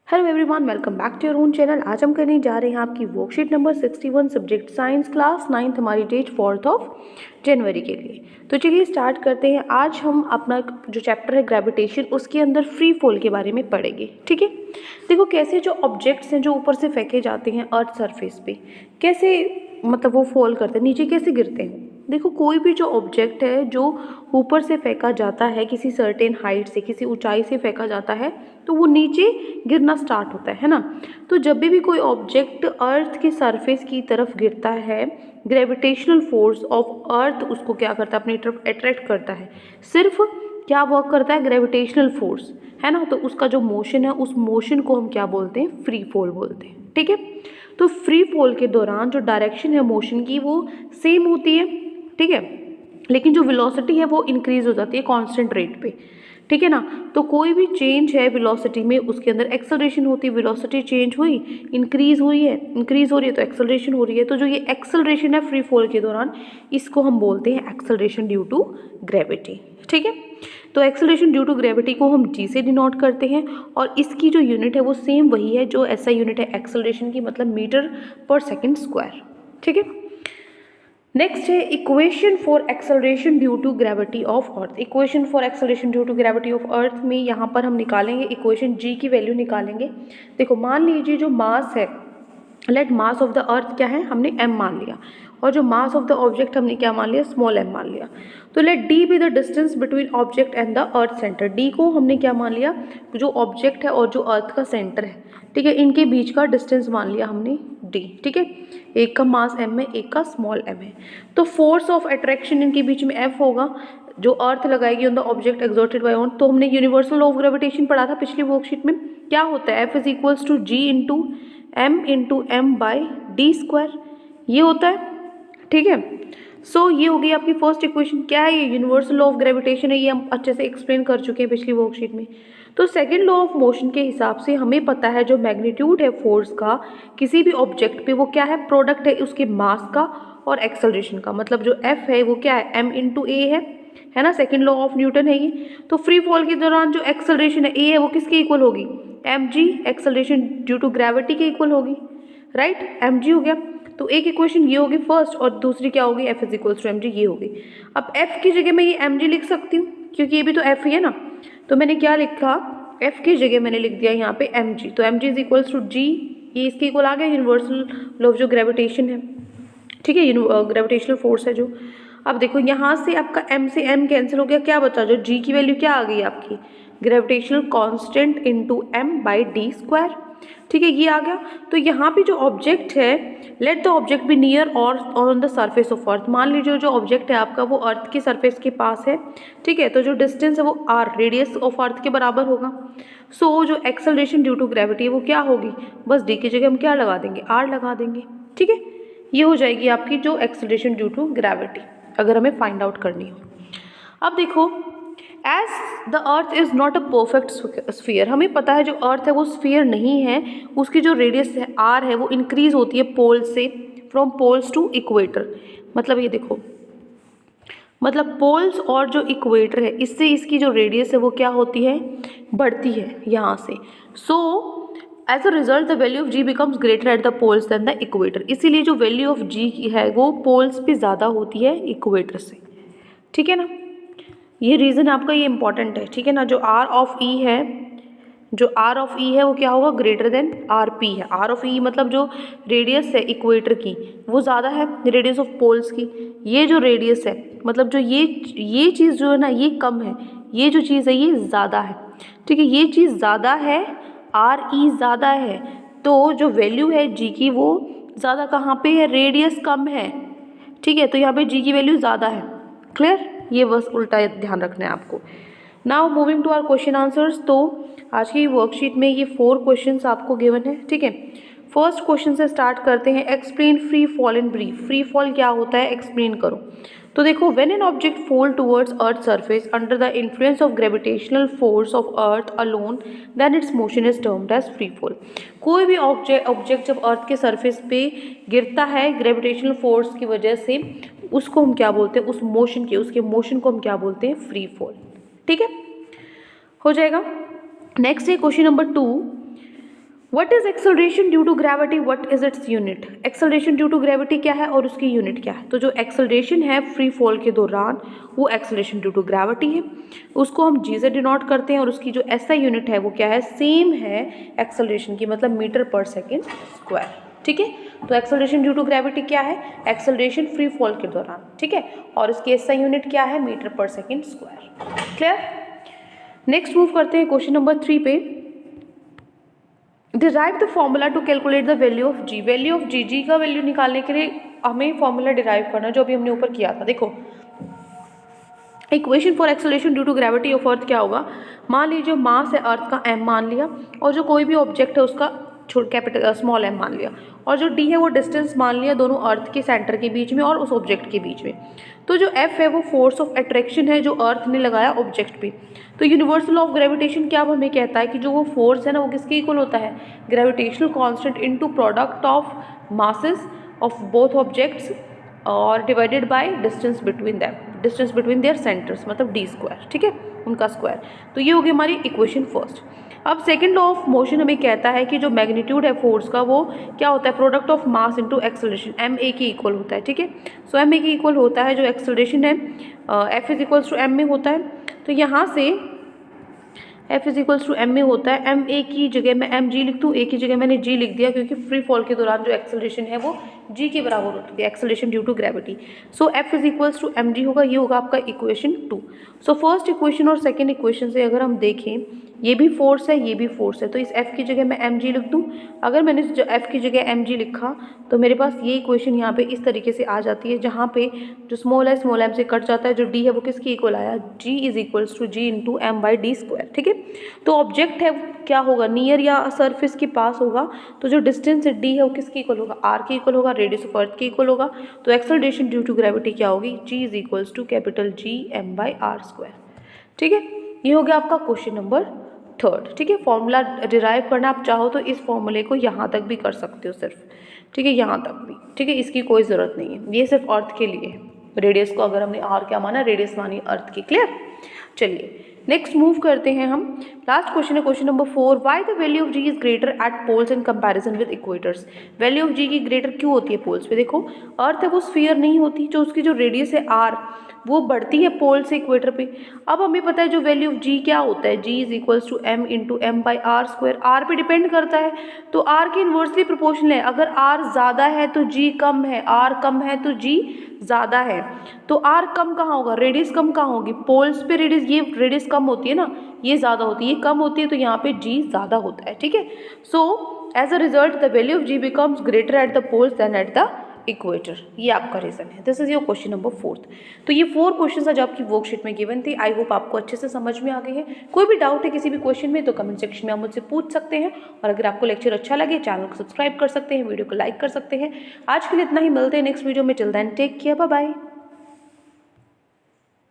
Hello everyone, welcome back to your own channel. आज हम करने जा रहे हैं आपकी worksheet number 61 subject science class 9th, हमारी डेट 4 जनवरी के लिए। तो चलिए स्टार्ट करते हैं। आज हम अपना जो चैप्टर है ग्रेविटेशन, उसके अंदर फ्री फॉल के बारे में पढ़ेंगे। ठीक है, देखो कैसे जो ऑब्जेक्ट्स हैं जो ऊपर से फेंके जाते हैं अर्थ सरफेस पे, कैसे मतलब वो फॉल करते हैं, नीचे कैसे गिरते हैं। देखो कोई भी जो ऑब्जेक्ट है जो ऊपर से फेंका जाता है, किसी सर्टेन हाइट से, किसी ऊंचाई से फेंका जाता है, तो वो नीचे गिरना स्टार्ट होता है ना। तो जब भी कोई ऑब्जेक्ट अर्थ के सरफेस की तरफ गिरता है, ग्रेविटेशनल फोर्स ऑफ अर्थ उसको क्या करता है, अपनी तरफ अट्रैक्ट करता है। सिर्फ क्या वर्क करता है, ग्रेविटेशनल फोर्स, है ना। तो उसका जो मोशन है, उस मोशन को हम क्या बोलते हैं, फ्री फॉल बोलते हैं। ठीक है, तो फ्री फॉल के दौरान जो डायरेक्शन है मोशन की वो सेम होती है, ठीक है, लेकिन जो वेलोसिटी है वो इंक्रीज हो जाती है कांस्टेंट रेट पे। ठीक है ना। तो कोई भी चेंज है वेलोसिटी में, उसके अंदर एक्सेलरेशन होती है। वेलोसिटी चेंज हुई, इंक्रीज हुई है, इंक्रीज हो रही है तो एक्सेलरेशन हो रही है। तो जो ये एक्सेलरेशन है फ्री फॉल के दौरान, इसको हम बोलते हैं एक्सेलरेशन ड्यू टू ग्रेविटी। ठीक है, तो एक्सेलरेशन ड्यू टू ग्रेविटी को हम जी से डिनोट करते हैं, और इसकी जो यूनिट है वो सेम वही है जो ऐसा यूनिट है एक्सेलरेशन की, मतलब मीटर पर सेकेंड स्क्वायर। ठीक है, नेक्स्ट है equation for acceleration due to gravity of earth. Equation for acceleration due to gravity of earth में यहाँ पर हम निकालेंगे इक्वेशन जी की वैल्यू निकालेंगे। देखो मान लीजिए जो मास है, let mass of the earth क्या है, हमने m मान लिया, और जो मास ऑफ द ऑब्जेक्ट हमने क्या मान लिया, स्मॉल m मान लिया। तो let d be the distance between object and the earth centre. d को हमने क्या मान लिया, जो ऑब्जेक्ट है और जो अर्थ का सेंटर है, ठीक है, इनके बीच का डिस्टेंस मान लिया हमने d। ठीक है, एक का मास m है, एक का स्मॉल m है। तो फोर्स ऑफ अट्रैक्शन इनके बीच में F होगा, जो अर्थ लगाएगी on the object exerted by on. तो हमने यूनिवर्सल लॉ ऑफ ग्रेविटेशन पढ़ा था पिछली वर्कशीट में, क्या होता है, F is equals to G into m by D square, ये होता है। ठीक है, सो ये हो गई आपकी फर्स्ट इक्वेशन। क्या है ये, यूनिवर्सल लॉ ऑफ ग्रेविटेशन है, ये हम अच्छे से एक्सप्लेन कर चुके हैं पिछली वर्कशीट में। तो सेकंड लॉ ऑफ मोशन के हिसाब से हमें पता है जो मैग्नीट्यूड है फोर्स का किसी भी ऑब्जेक्ट पे, वो क्या है, प्रोडक्ट है उसके मास का और एक्सेलरेशन का। मतलब जो F है वो क्या है, m इंटू ए है ना, सेकंड लॉ ऑफ न्यूटन है ये। तो फ्री फॉल के दौरान जो एक्सेलरेशन है ए है वो किसके इक्वल होगी, mg, acceleration due to gravity के इक्वल होगी, राइट, mg हो गया। तो एक इक्वेशन ये होगी फर्स्ट, और दूसरी क्या होगी, F is equals to mg, ये होगी। अब F की जगह मैं ये mg लिख सकती हूँ, क्योंकि ये भी तो F ही है ना। तो मैंने क्या लिखा, F की जगह मैंने लिख दिया यहाँ पे mg। तो mg is equals to g, ये इसके इक्वल आ गया यूनिवर्सल लॉ ऑफ जो ग्रेविटेशन है। ठीक है, ग्रेविटेशनल फोर्स है जो। अब देखो यहाँ से आपका m से m कैंसिल हो गया, क्या बचा, जो g की वैल्यू क्या आ गई आपकी, gravitational constant into m by D square. ठीक है, ये आ गया। तो यहाँ पे जो ऑब्जेक्ट है, let the object be near और on the surface of earth. मान लीजिए जो ऑब्जेक्ट है आपका वो अर्थ के सरफेस के पास है, ठीक है, तो जो डिस्टेंस है वो r, रेडियस ऑफ अर्थ के बराबर होगा। सो जो एक्सेलरेशन ड्यू टू ग्रेविटी है वो क्या होगी, बस d की जगह हम क्या लगा देंगे, r लगा देंगे। ठीक है, ये हो जाएगी आपकी जो एक्सेलरेशन ड्यू टू ग्रेविटी, अगर हमें फाइंड आउट करनी हो। अब देखो, as the earth is not a perfect sphere, हमें पता है जो अर्थ है वो स्फीयर नहीं है, उसकी जो रेडियस है आर है वो इंक्रीज होती है पोल से, फ्रॉम पोल्स टू इक्वेटर। मतलब ये देखो, मतलब पोल्स और जो इक्वेटर है, इससे इसकी जो रेडियस है वो क्या होती है, बढ़ती है यहाँ से। So as a result the value of G becomes greater at the poles than the equator. इसीलिए जो वैल्यू ऑफ जी की है वो पोल्स पे ज़्यादा होती है इक्वेटर से। ठीक है ना, ये रीज़न आपका ये इंपॉर्टेंट है। ठीक है ना, जो आर ऑफ ई है, जो आर ऑफ ई है वो क्या होगा, ग्रेटर देन आर पी है। आर ऑफ ई मतलब जो रेडियस है इक्वेटर की वो ज़्यादा है रेडियस ऑफ पोल्स की। ये जो रेडियस है, मतलब जो ये चीज़ जो है ना ये कम है, ये जो चीज़ है ये ज़्यादा है। ठीक है, ये चीज़ ज़्यादा है, आर ई ज़्यादा है, तो जो वैल्यू है जी की वो ज़्यादा कहाँ पे है, रेडियस कम है। ठीक है, तो यहाँ पे जी की वैल्यू ज़्यादा है। क्लियर, ये बस उल्टा ध्यान रखना है आपको। Now moving to our question answers. तो आज की वर्कशीट में ये 4 क्वेश्चंस आपको गिवन है। ठीक है, फर्स्ट क्वेश्चन से स्टार्ट करते हैं। Explain free fall in brief. Free fall क्या होता है, एक्सप्लेन करो। तो देखो, when an object fall towards earth surface under the influence of gravitational force of earth alone, then its motion is termed as free fall. कोई भी object जब अर्थ के सरफेस पे गिरता है ग्रेविटेशनल फोर्स की वजह से, उसको हम क्या बोलते हैं, उस मोशन की, उसके मोशन को हम क्या बोलते हैं, फ्री फॉल। ठीक है, हो जाएगा। नेक्स्ट है question number 2। What is acceleration due to gravity, what is its unit. Acceleration due to gravity क्या है और उसकी यूनिट क्या है। तो जो एक्सेलरेशन है फ्री फॉल के दौरान वो एक्सेलरेशन ड्यू टू ग्रेविटी है, उसको हम जी से डिनोट करते हैं और उसकी जो एसआई यूनिट है वो क्या है, सेम है एक्सेलरेशन की, मतलब मीटर पर सेकेंड स्क्वायर। ठीक है, तो एक्सेलरेशन ड्यू टू ग्रेविटी क्या है, एक्सेलरेशन फ्री फॉल के दौरान। ठीक है, और इसकी एसआई यूनिट क्या है, मीटर पर second square. Clear. Next move करते हैं क्वेश्चन नंबर 3 पे। Derive the formula to calculate the value of G. Value of G, G का वैल्यू निकालने के लिए हमें फॉर्मूला डिराइव करना जो अभी हमने ऊपर किया था। देखो equation for acceleration due to gravity of earth क्या होगा, मान लीजिए मास है अर्थ का m मान लिया और जो कोई भी ऑब्जेक्ट है उसका कैपिटल स्मॉल m मान लिया और जो d है वो डिस्टेंस मान लिया दोनों अर्थ के सेंटर के बीच में और उस ऑब्जेक्ट के बीच में। तो जो f है वो फोर्स ऑफ अट्रैक्शन है जो अर्थ ने लगाया ऑब्जेक्ट पे। तो यूनिवर्सल ऑफ ग्रेविटेशन क्या हमें कहता है कि जो वो फोर्स है ना वो किसके इक्वल होता है, gravitational constant into product of masses of both objects और divided by distance between them, distance between their centres, मतलब डी स्क्वायर। ठीक है, उनका स्क्वायर। तो ये होगी हमारी इक्वेशन फर्स्ट। अब सेकंड लॉ ऑफ मोशन हमें कहता है कि जो मैग्नीट्यूड है फोर्स का वो क्या होता है, product of mass into acceleration, M A के इक्वल होता है। ठीक है, सो एम ए के इक्वल होता है जो एक्सेलरेशन है F is equals to M में होता है। तो यहाँ से F is equals to M में होता है, एम ए की जगह मैं एम जी लिख दूँ, ए की जगह मैंने जी लिख दिया क्योंकि फ्री फॉल के दौरान जो एक्सेलरेशन है वो जी के बराबर होती है, acceleration due to gravity. So F is equals to M G होगा, ये होगा आपका इक्वेशन 2। सो फर्स्ट इक्वेशन और सेकेंड इक्वेशन से अगर हम देखें ये भी फोर्स है ये भी फोर्स है, तो इस F की जगह मैं एम जी लिख दूँ। अगर मैंने F की जगह एम जी लिखा तो मेरे पास ये इक्वेशन यहाँ पे इस तरीके से आ जाती है जहाँ पे जो स्मॉल है स्मॉल एम से कट जाता है, जो डी है वो किसकी इक्वल आया, G is equals to G into M by D square. ठीक है, तो ऑब्जेक्ट है क्या होगा, नियर या सरफेस के पास होगा, तो जो डिस्टेंस है डी है वो किसके इक्वल होगा, आर के इक्वल होगा, रेडियस ऑफ अर्थ के इक्वल होगा। तो एक्सेलरेशन ड्यू टू ग्रेविटी क्या होगी, G is equals to capital G M by R square. ठीक है, ये हो गया आपका क्वेश्चन नंबर 3। ठीक है, फॉर्मूला डिराइव करना आप चाहो तो इस फॉर्मूले को यहाँ तक भी कर सकते हो सिर्फ। ठीक है, यहाँ तक भी। ठीक है, इसकी कोई ज़रूरत नहीं है, ये सिर्फ अर्थ के लिए है। रेडियस को अगर हमने आर क्या माना, रेडियस मानी अर्थ की। क्लियर। चलिए नेक्स्ट मूव करते हैं हम। लास्ट क्वेश्चन है question number 4। Why the value of G is greater at poles in comparison with equators. Value of G की ग्रेटर क्यों होती है पोल्स पे। देखो अर्थ है वो स्फीयर नहीं होती, जो उसकी जो रेडियस है आर वो बढ़ती है पोल से इक्वेटर पे। अब हमें पता है जो वैल्यू ऑफ जी क्या होता है, G is equals to M into M by R square. R पे डिपेंड करता है तो आर के इन्वर्सली प्रोपोर्शनल है। अगर आर ज़्यादा है तो जी कम है, आर कम है तो जी ज़्यादा है। तो आर कम कहाँ होगा, रेडियस कम कहाँ होगी, पोल्स पे रेडियस, ये रेडियस कम होती है ना, ये ज़्यादा होती है, ये कम होती है, तो यहाँ पे जी ज़्यादा होता है। ठीक है, so as a result the value of G becomes greater at the poles than at the equator. ये आपका रीजन है। This is your question number 4। तो ये 4 क्वेश्चन आज आपकी वर्कशीट में गिवन थी। आई होप आपको अच्छे से समझ में आ गए हैं। कोई भी डाउट है किसी भी क्वेश्चन में तो कमेंट सेक्शन में आप मुझसे पूछ सकते हैं, और अगर आपको लेक्चर अच्छा लगे चैनल को सब्सक्राइब कर सकते हैं, वीडियो को लाइक कर सकते हैं। आज के लिए इतना ही, मिलते हैं नेक्स्ट वीडियो में। Till then take care, bye bye.